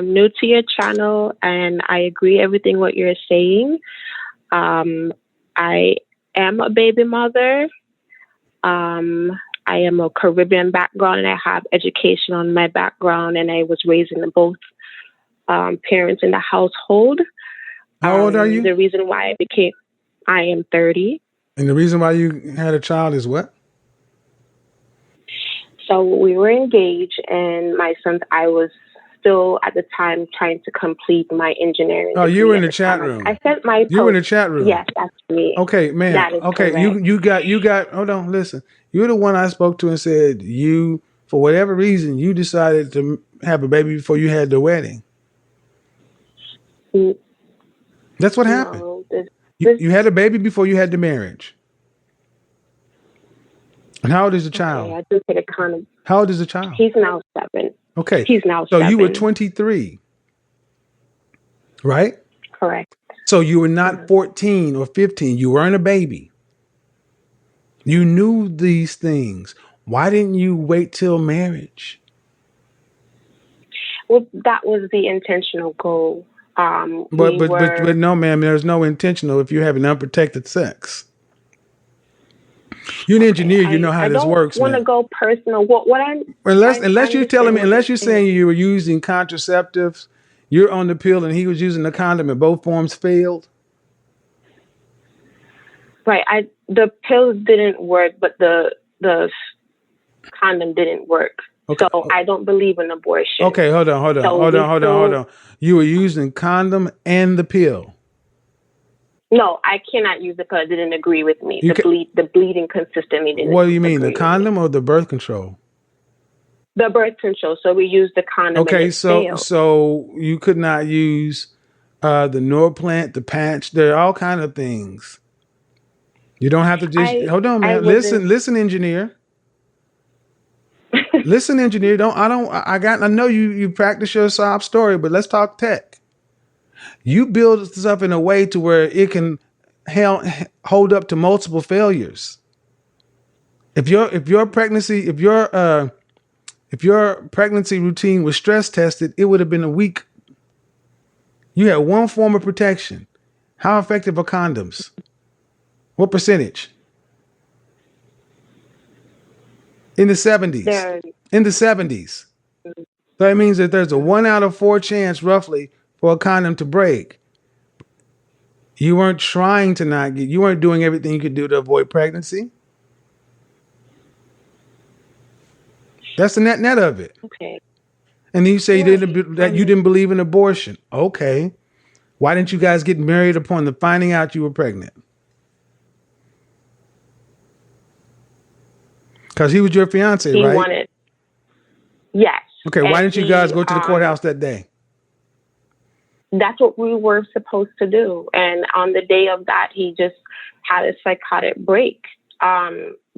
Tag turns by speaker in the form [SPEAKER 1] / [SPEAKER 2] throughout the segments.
[SPEAKER 1] new to your channel, and I agree everything what you're saying. I am a baby mother. I am a Caribbean background, and I have education on my background, and I was raised in both parents in the household.
[SPEAKER 2] How old are you?
[SPEAKER 1] The reason why I am 30.
[SPEAKER 2] And the reason why you had a child is what?
[SPEAKER 1] So we were engaged, and I was still at the time trying to complete my engineering.
[SPEAKER 2] Oh, you were in the chat room.
[SPEAKER 1] I sent my post.
[SPEAKER 2] You were in the chat room.
[SPEAKER 1] Yes, that's me.
[SPEAKER 2] Okay, man.
[SPEAKER 1] That is
[SPEAKER 2] okay,
[SPEAKER 1] correct.
[SPEAKER 2] you got. Hold on, listen. You're the one I spoke to and said you, for whatever reason, you decided to have a baby before you had the wedding. That's what happened. You had a baby before you had the marriage. And how old is the child?
[SPEAKER 1] I do get a condom.
[SPEAKER 2] How old is the child?
[SPEAKER 1] He's now 7.
[SPEAKER 2] Okay.
[SPEAKER 1] He's now 7.
[SPEAKER 2] So you were 23, right?
[SPEAKER 1] Correct.
[SPEAKER 2] So you were not 14 or 15. You weren't a baby. You knew these things. Why didn't you wait till marriage?
[SPEAKER 1] Well, that was the intentional goal.
[SPEAKER 2] But no, ma'am, there's no intentional if you're having unprotected sex. You're an engineer. You know how this works.
[SPEAKER 1] I don't want to go personal.
[SPEAKER 2] Unless you're telling me, unless you're saying you were using contraceptives, you're on the pill and he was using the condom and both forms failed.
[SPEAKER 1] Right. The pills didn't work, but the condom didn't work. Okay. So I don't believe in abortion.
[SPEAKER 2] Okay, hold on. You were using condom and the pill.
[SPEAKER 1] No, I cannot use the pill. It didn't agree with me. The bleeding consistently didn't.
[SPEAKER 2] What do you mean, the condom or the birth control?
[SPEAKER 1] The birth control. So we used the condom.
[SPEAKER 2] Okay, so you could not use the Norplant, the patch. There are all kind of things. You don't have to just hold on, man. Listen, engineer. Listen, engineer. I know you practice your sob story, but let's talk tech. You build stuff in a way to where it can hold up to multiple failures. If your pregnancy routine was stress tested, it would have been a week. You had one form of protection. How effective are condoms? What percentage? In the 70s. In the 70s. So that means that there's a 1 out of 4 chance, roughly, for a condom to break. You weren't trying to you weren't doing everything you could do to avoid pregnancy. That's the net of it. Okay. And then you say you didn't believe in abortion. Okay. Why didn't you guys get married upon the finding out you were pregnant? Because he was your fiance, right?
[SPEAKER 1] He wanted. Yes.
[SPEAKER 2] Okay. Why didn't you guys go to the courthouse that day?
[SPEAKER 1] That's what we were supposed to do. And on the day of that, he just had a psychotic break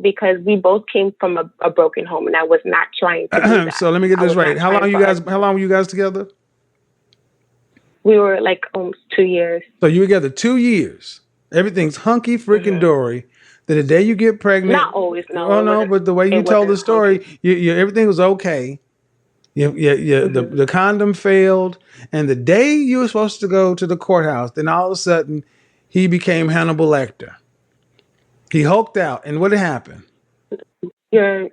[SPEAKER 1] because we both came from a broken home, and I was not trying to do that.
[SPEAKER 2] So let me get this right. How long were you guys together?
[SPEAKER 1] We were like almost 2 years.
[SPEAKER 2] So you were together 2 years. Everything's hunky freaking dory. Then the day you get pregnant.
[SPEAKER 1] Not always, no.
[SPEAKER 2] Oh no, but the way you told the story, everything was okay. The condom failed, and the day you were supposed to go to the courthouse, then all of a sudden, he became Hannibal Lecter. He hulked out, and what happened?
[SPEAKER 1] You're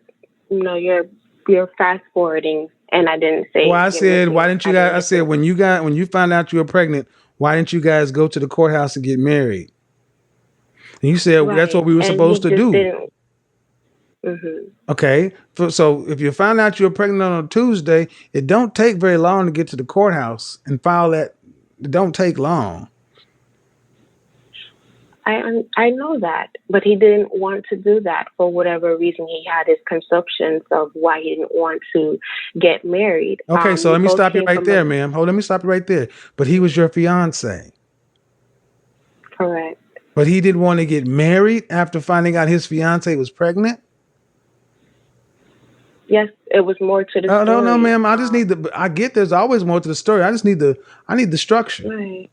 [SPEAKER 1] fast forwarding, and I didn't say.
[SPEAKER 2] Well, I said, why didn't you guys? I said when you found out you were pregnant, why didn't you guys go to the courthouse and get married? And you said that's what we were supposed to do. Mm-hmm. Okay, so if you find out you're pregnant on a Tuesday, it don't take very long to get to the courthouse and file that. It don't take long.
[SPEAKER 1] I know that, but he didn't want to do that for whatever reason. He had his conceptions of why he didn't want to get married.
[SPEAKER 2] Okay, so let me stop you right there, ma'am. Let me stop you right there. But he was your fiance.
[SPEAKER 1] Correct.
[SPEAKER 2] But he didn't want to get married after finding out his fiance was pregnant?
[SPEAKER 1] Yes, it was more to the story.
[SPEAKER 2] No, ma'am. I just need I get there's always more to the story. I need the structure. Right.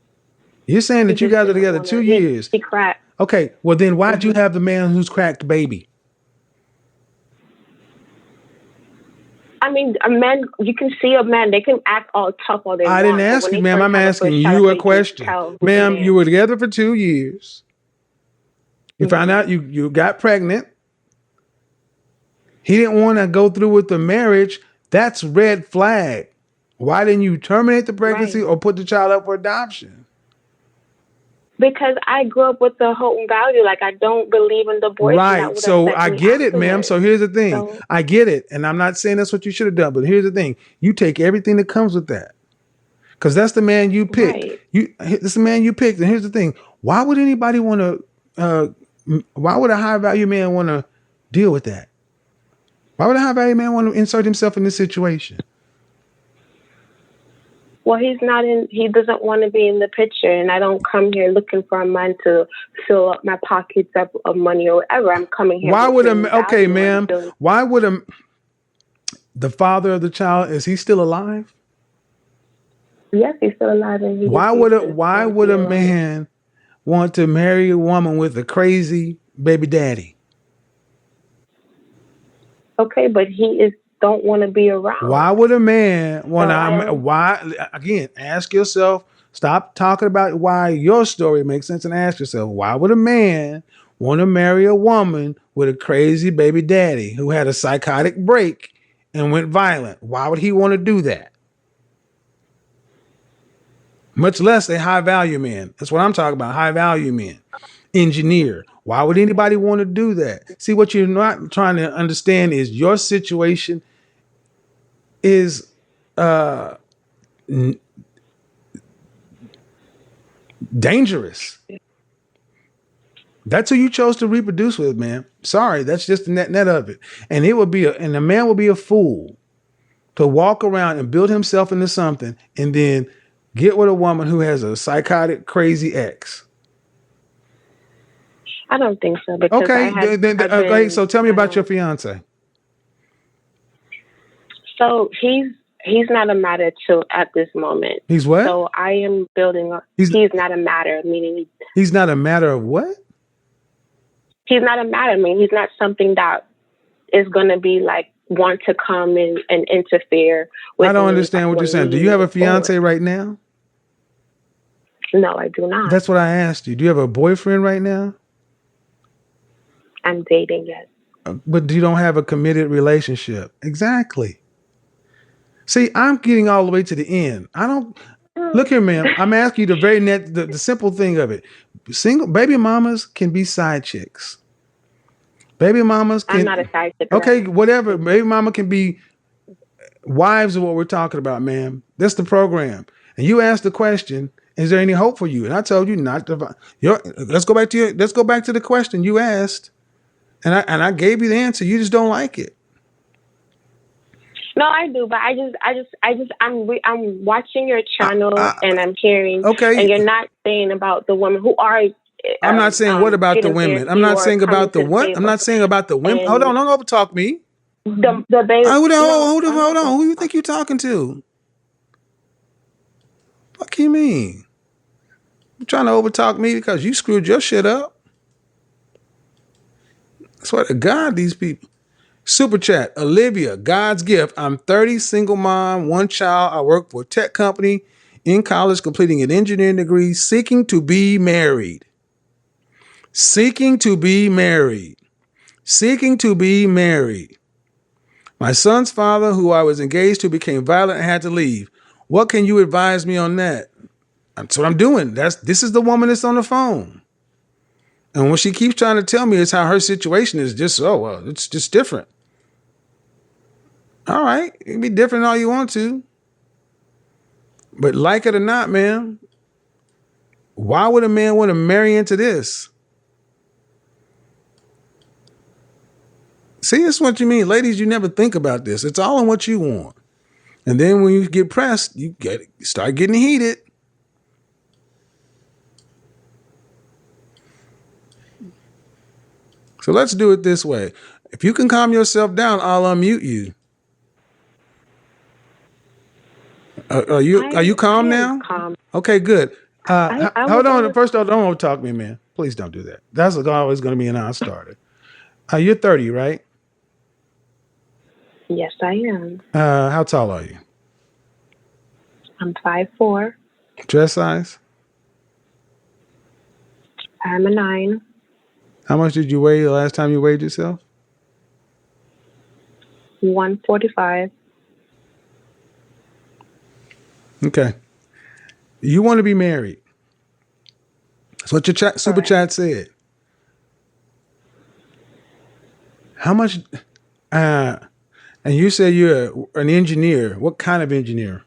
[SPEAKER 2] You're saying that you guys are together 2 years.
[SPEAKER 1] He cracked.
[SPEAKER 2] Okay. Well, then why'd you have the man who's cracked baby?
[SPEAKER 1] I mean, a man, you can see a man, they can act all tough all they want.
[SPEAKER 2] I didn't ask you, ma'am. I'm asking you a question. Ma'am, you were together for 2 years. You found out you got pregnant. He didn't want to go through with the marriage. That's red flag. Why didn't you terminate the pregnancy or put the child up for adoption?
[SPEAKER 1] Because I grew up with the whole value. Like, I don't believe in the boyfriend.
[SPEAKER 2] Right. So I get it, ma'am. So here's the thing. So, I get it. And I'm not saying that's what you should have done. But here's the thing. You take everything that comes with that. Because that's the man you picked. Right. This is the man you picked. And here's the thing. Why would anybody want to, why would a high value man want to deal with that? Why would a high value man want to insert himself in this situation?
[SPEAKER 1] Well, he doesn't want to be in the picture. And I don't come here looking for a man to fill up my pockets up of money or whatever. I'm coming here.
[SPEAKER 2] Why would okay, ma'am, why would the father of the child, is he still alive?
[SPEAKER 1] Yes, he's still alive. And
[SPEAKER 2] why would a man want to marry a woman with a crazy baby daddy?
[SPEAKER 1] Okay, but he don't want to be around.
[SPEAKER 2] Why would a man want to? Why again? Ask yourself. Stop talking about why your story makes sense, and ask yourself, why would a man want to marry a woman with a crazy baby daddy who had a psychotic break and went violent? Why would he want to do that? Much less a high value man. That's what I'm talking about. High value men, engineer. Why would anybody want to do that? See, what you're not trying to understand is your situation is dangerous. That's who you chose to reproduce with, man. Sorry, that's just the net of it. And it would be and the man would be a fool to walk around and build himself into something and then get with a woman who has a psychotic, crazy ex.
[SPEAKER 1] I don't think so. Because
[SPEAKER 2] okay. So tell me about your fiance.
[SPEAKER 1] So he's not a matter at this moment.
[SPEAKER 2] He's what?
[SPEAKER 1] So I am building up. He's not a matter, meaning
[SPEAKER 2] he's not a matter of what?
[SPEAKER 1] He's not a matter. I mean, he's not something that is going to be like want to come in and interfere with.
[SPEAKER 2] I don't understand what you're saying. Do you have a fiance right now?
[SPEAKER 1] No, I do not.
[SPEAKER 2] That's what I asked you. Do you have a boyfriend right now?
[SPEAKER 1] I'm dating, yes.
[SPEAKER 2] But you don't have a committed relationship. Exactly. See, I'm getting all the way to the end. I don't look here, ma'am. I'm asking you the simple thing of it. Single baby mamas can be side chicks. Baby mamas can.
[SPEAKER 1] I'm not a side chick.
[SPEAKER 2] Okay, whatever. Baby mama can be wives of what we're talking about, ma'am. That's the program. And you asked the question, is there any hope for you? And I told you not to. Let's go back to the question you asked. And I gave you the answer. You just don't like it.
[SPEAKER 1] No, I do, but I'm watching your channel and I'm hearing.
[SPEAKER 2] Okay.
[SPEAKER 1] And you're not saying about the women who are.
[SPEAKER 2] I'm not saying what about the women. I'm not saying about the what. I'm not saying about the women. Hold on, don't overtalk me.
[SPEAKER 1] The baby.
[SPEAKER 2] Hold on. Who do you think you're talking to? What do you mean? You're trying to overtalk me because you screwed your shit up. I swear to God, these people. Super chat, Olivia, God's gift. I'm 30, single mom, one child. I work for a tech company, in college, completing an engineering degree, seeking to be married. Seeking to be married. Seeking to be married. My son's father, who I was engaged to, became violent and had to leave. What can you advise me on that? That's what I'm doing. This is the woman that's on the phone. And what she keeps trying to tell me is how her situation is just, it's just different. All right. It can be different all you want to. But like it or not, man, why would a man want to marry into this? See, that's what you mean. Ladies, you never think about this. It's all on what you want. And then when you get pressed, you start getting heated. So let's do it this way. If you can calm yourself down, I'll unmute you. Are you calm now?
[SPEAKER 1] Calm.
[SPEAKER 2] Okay, good. Hold on. First of all, don't talk to me, man. Please don't do that. That's always going to be a non-starter. You're 30, right?
[SPEAKER 1] Yes, I am.
[SPEAKER 2] How tall are you?
[SPEAKER 1] I'm 5'4".
[SPEAKER 2] Dress size?
[SPEAKER 1] I'm a 9.
[SPEAKER 2] How much did you weigh the last time you weighed yourself?
[SPEAKER 1] 145.
[SPEAKER 2] Okay. You want to be married. That's what your super chat said. How much? And you said you're an engineer. What kind of engineer?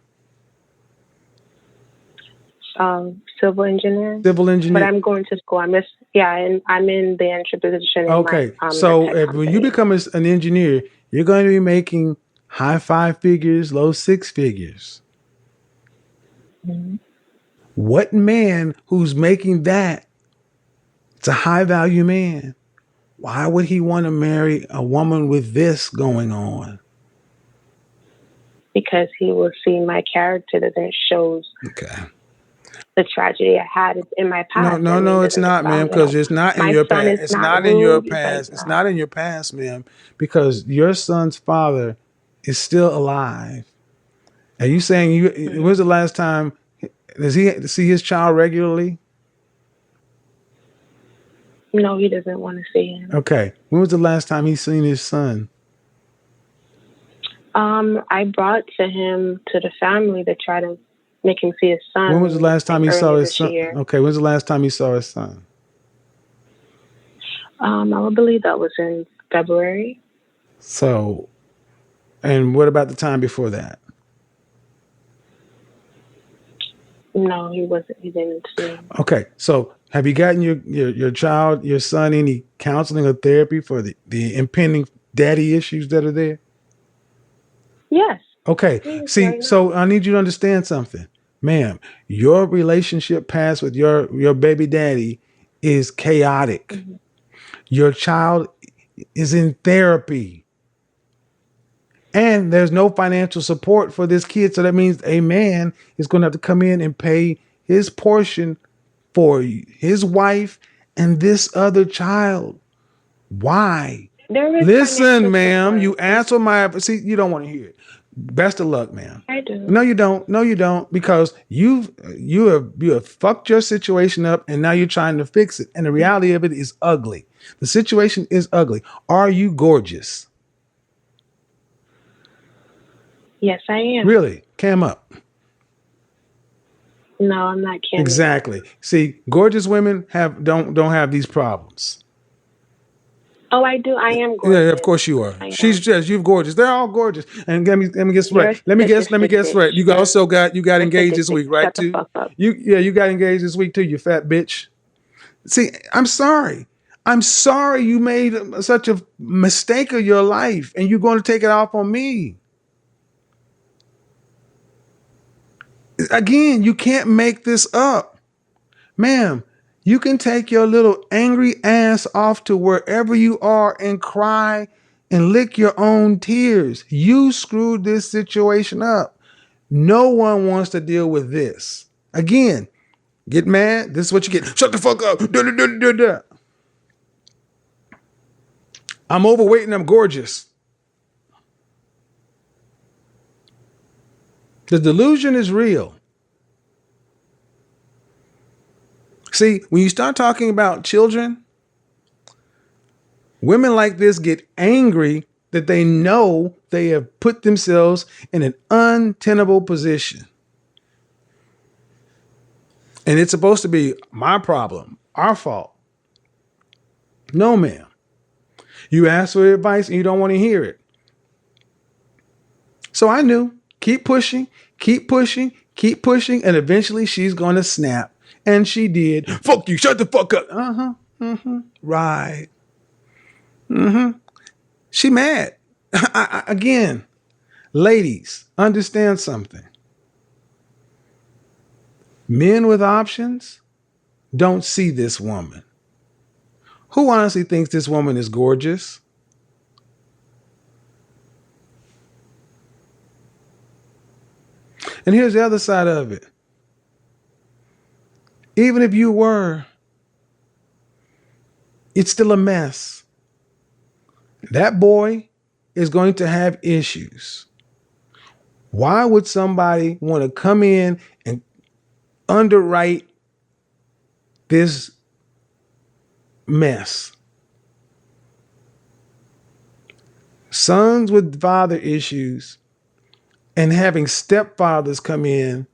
[SPEAKER 1] Civil engineer.
[SPEAKER 2] Civil engineer.
[SPEAKER 1] But I'm going to school. And I'm in the entry position in
[SPEAKER 2] Okay.
[SPEAKER 1] my
[SPEAKER 2] So
[SPEAKER 1] tech
[SPEAKER 2] when you
[SPEAKER 1] company.
[SPEAKER 2] become an engineer, you're going to be making high 5 figures, low 6 figures.
[SPEAKER 1] Mm-hmm.
[SPEAKER 2] What man who's making that? It's a high value man. Why would he want to marry a woman with this going on?
[SPEAKER 1] Because he will see my character that then shows the tragedy I had in my past.
[SPEAKER 2] No, it's not, ma'am, because it's not in your past. It's not in your past. It's not in your past, ma'am, because your son's father is still alive. Are you saying when's the last time, does he see his child regularly?
[SPEAKER 1] No, he doesn't want to see him.
[SPEAKER 2] Okay. When was the last time he seen his son?
[SPEAKER 1] I brought him to the family to try to make him see his son.
[SPEAKER 2] When was the last time he saw his son? Okay, when's the last time he saw his son?
[SPEAKER 1] I would believe that was in February.
[SPEAKER 2] So, and what about the time before that?
[SPEAKER 1] No, he wasn't. He didn't see him.
[SPEAKER 2] Okay, so have you gotten your child, your son, any counseling or therapy for the impending daddy issues that are there?
[SPEAKER 1] Yes.
[SPEAKER 2] Okay. See, so I need you to understand something, ma'am. Your relationship past with your baby daddy is chaotic. Mm-hmm. Your child is in therapy. And there's no financial support for this kid. So that means a man is going to have to come in and pay his portion for his wife and this other child. Why? Listen, ma'am, you answer see, you don't want to hear it. Best of luck, ma'am.
[SPEAKER 1] I do.
[SPEAKER 2] No, you don't. No, you don't. Because you have fucked your situation up and now you're trying to fix it. And the reality of it is ugly. The situation is ugly. Are you gorgeous?
[SPEAKER 1] Yes, I am.
[SPEAKER 2] Really? Cam up.
[SPEAKER 1] No, I'm not camming.
[SPEAKER 2] Exactly. See, gorgeous women don't have these problems.
[SPEAKER 1] Oh, I do. I am gorgeous.
[SPEAKER 2] Yeah, of course you are. You're gorgeous. They're all gorgeous. And let me guess right. Let me guess right. You also got engaged this week, right? Too. You got engaged this week too, you fat bitch. See, I'm sorry. I'm sorry you made such a mistake of your life and you're going to take it off on me. Again, you can't make this up. Ma'am, you can take your little angry ass off to wherever you are and cry and lick your own tears. You screwed this situation up. No one wants to deal with this. Again, get mad. This is what you get. Shut the fuck up. I'm overweight and I'm gorgeous. The delusion is real. See, when you start talking about children, women like this get angry that they know they have put themselves in an untenable position. And it's supposed to be my problem, our fault. No, ma'am. You ask for advice and you don't want to hear it. So I knew, keep pushing, and eventually she's going to snap. And she did. Fuck you, shut the fuck up. Right. She mad. Again, ladies, understand something. Men with options don't see this woman. Who honestly thinks this woman is gorgeous? And here's the other side of it. Even if you were, it's still a mess. That boy is going to have issues. Why would somebody want to come in and underwrite this mess? Sons with father issues and having stepfathers come in.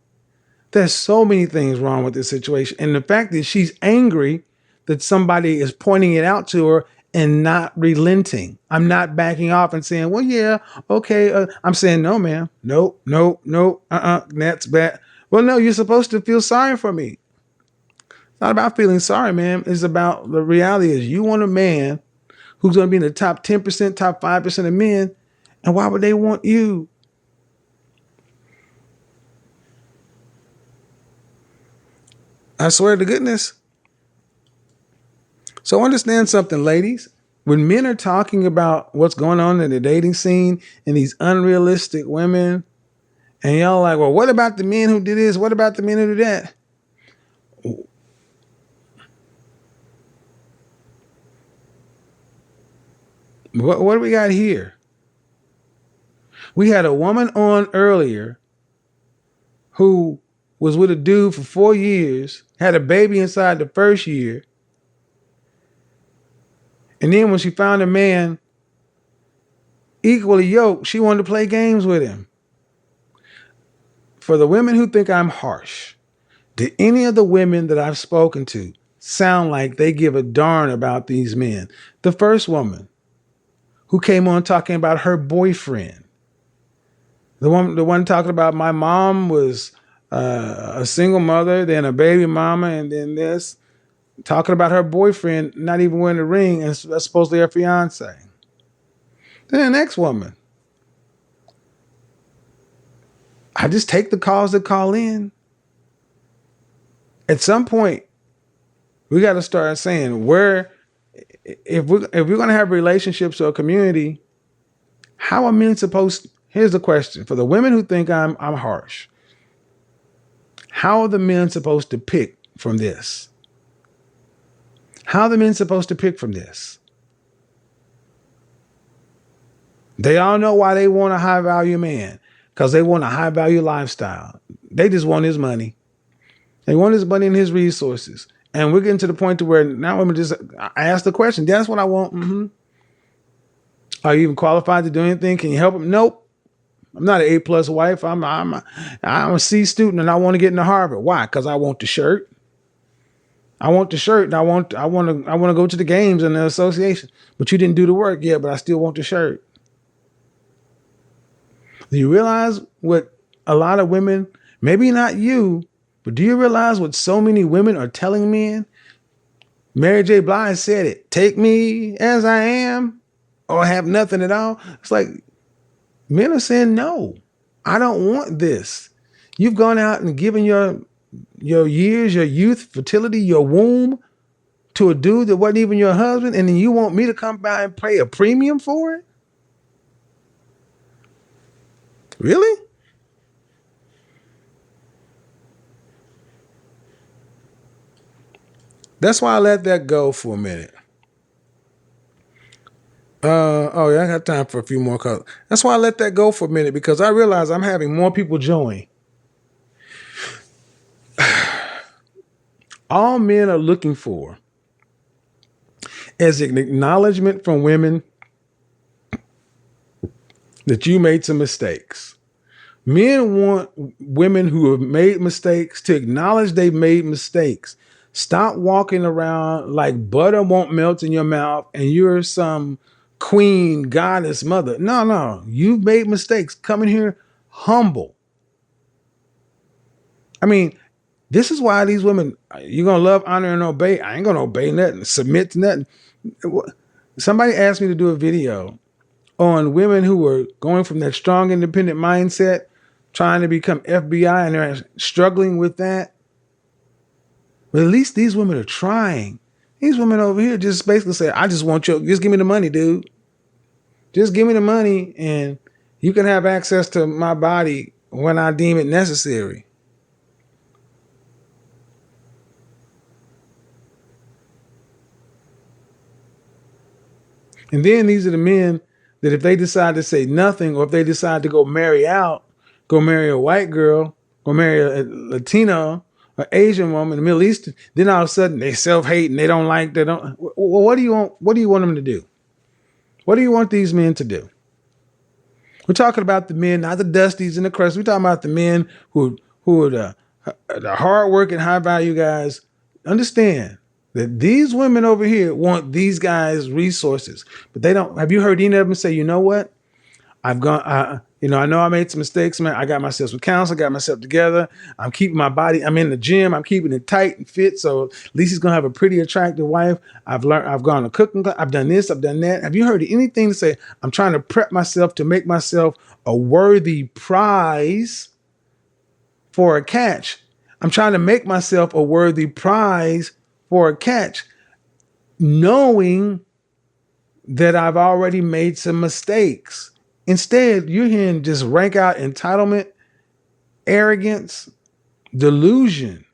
[SPEAKER 2] There's so many things wrong with this situation. And the fact that she's angry that somebody is pointing it out to her and not relenting. I'm not backing off and saying, well, yeah, okay. I'm saying, no, ma'am. Nope, nope, nope. That's bad. Well, no, you're supposed to feel sorry for me. It's not about feeling sorry, ma'am. It's about the reality is you want a man who's going to be in the top 10%, top 5% of men. And why would they want you? I swear to goodness. So understand something, ladies. When men are talking about what's going on in the dating scene and these unrealistic women, and y'all like, well, what about the men who did this? What about the men who did that? What do we got here? We had a woman on earlier who was with a dude for 4 years, had a baby inside the first year. And then when she found a man equally yoked, she wanted to play games with him. For the women who think I'm harsh, did any of the women that I've spoken to sound like they give a darn about these men? The first woman who came on talking about her boyfriend. The one talking about my mom was a single mother, then a baby mama, and then this. Talking about her boyfriend not even wearing a ring, and that's supposedly her fiance. Then the next woman. I just take the calls that call in. At some point, we got to start saying if we're going to have relationships or a community, how are men supposed? Here's the question for the women who think I'm harsh. How are the men supposed to pick from this? How are the men supposed to pick from this? They all know why they want a high value man, because they want a high value lifestyle. They just want his money. They want his money and his resources. And we're getting to the point to where now women just ask the question, that's what I want. Mm-hmm. Are you even qualified to do anything? Can you help them? Nope. I'm not an A+ wife. I'm a C student and I want to get into Harvard. Why? Because I want the shirt. I want the shirt and I want to go to the games and the association. But you didn't do the work yet, but I still want the shirt. Do you realize what a lot of women, maybe not you, but do you realize what so many women are telling men? Mary J. Blige said it. Take me as I am or have nothing at all. It's like men are saying, no, I don't want this. You've gone out and given your years, your youth, fertility, your womb to a dude that wasn't even your husband, and then you want me to come by and pay a premium for it? Really? That's why I let that go for a minute. Oh yeah, I got time for a few more calls. That's why I let that go for a minute, because I realize I'm having more people join. All men are looking for is an acknowledgement from women that you made some mistakes. Men want women who have made mistakes to acknowledge they've made mistakes. Stop walking around like butter won't melt in your mouth and you're some queen, goddess, mother. No. You've made mistakes. Come in here humble. I mean, this is why these women, you're going to love, honor, and obey. I ain't going to obey nothing, submit to nothing. Somebody asked me to do a video on women who were going from that strong, independent mindset, trying to become FBI, and they're struggling with that. But at least these women are trying. These women over here just basically say, I just want you, just give me the money, dude. Just give me the money and you can have access to my body when I deem it necessary. And then these are the men that if they decide to say nothing, or if they decide to go marry a white girl, go marry a Latino, an Asian woman, a Middle Eastern, then all of a sudden they self-hate and they don't like, they don't. Well, what do you want? What do you want them to do? What do you want these men to do? We're talking about the men, not the Dusties and the Crusts. We're talking about the men who are the hardworking, high-value guys. Understand that these women over here want these guys' resources, but they don't. Have you heard any of them say, you know what? I've gone, I know I made some mistakes, man. I got myself some counsel, got myself together. I'm keeping my body. I'm in the gym. I'm keeping it tight and fit. So at least he's going to have a pretty attractive wife. I've gone to cooking. I've done this. I've done that. Have you heard anything to say, I'm trying to prep myself to make myself a worthy prize for a catch? I'm trying to make myself a worthy prize for a catch, knowing that I've already made some mistakes. Instead, you're hearing just rank out entitlement, arrogance, delusion.